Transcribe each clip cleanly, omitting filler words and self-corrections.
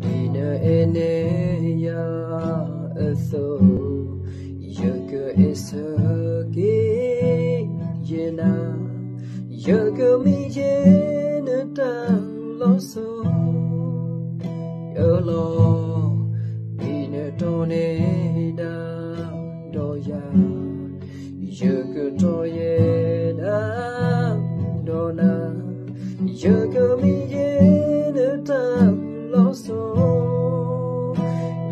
Dina ene ya so yaga isake yena yaga mi yena ta lo so yolo dina tone da do ya yaga to yena do na yaga mi yena ta so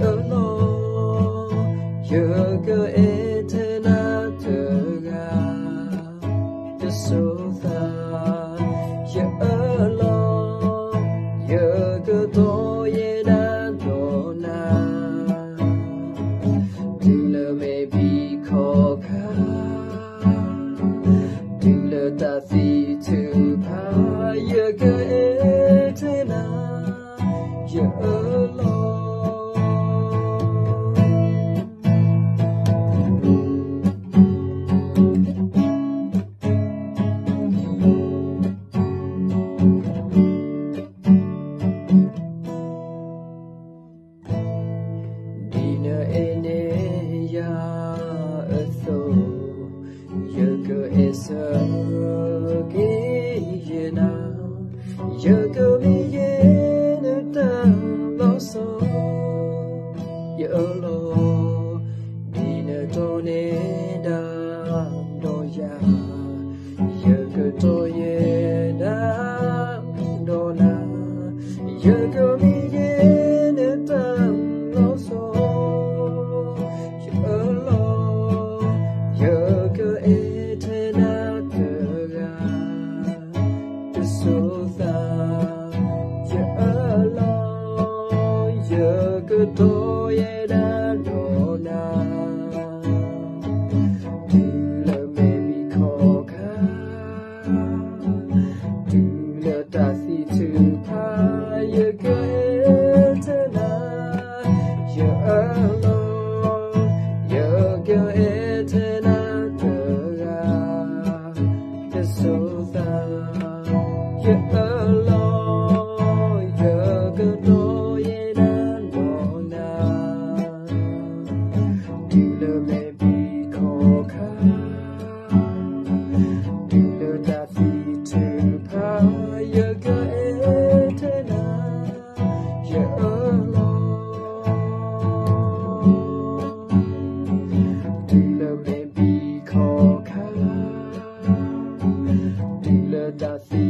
alone yaga etena taga the sofa ya alone yaga to yena dona dila maybe koka dila tafi to pa yaga etena ya alone Dina ene ya so yaga esa ke yena yaga mi yena ta lo so yolo dina tone da do ya yaga to yena do na yaga mi yena ta lo so yolo yaga etena taga the sofa ya alone yaga to yena do na dula maybe koka dula tasi to pa yaga etena ya alone yaga etena taga the sofa ya alone yaga to yena do na dula maybe koka dula tasi to pa yaga etena ya alone dula maybe koka dula tasi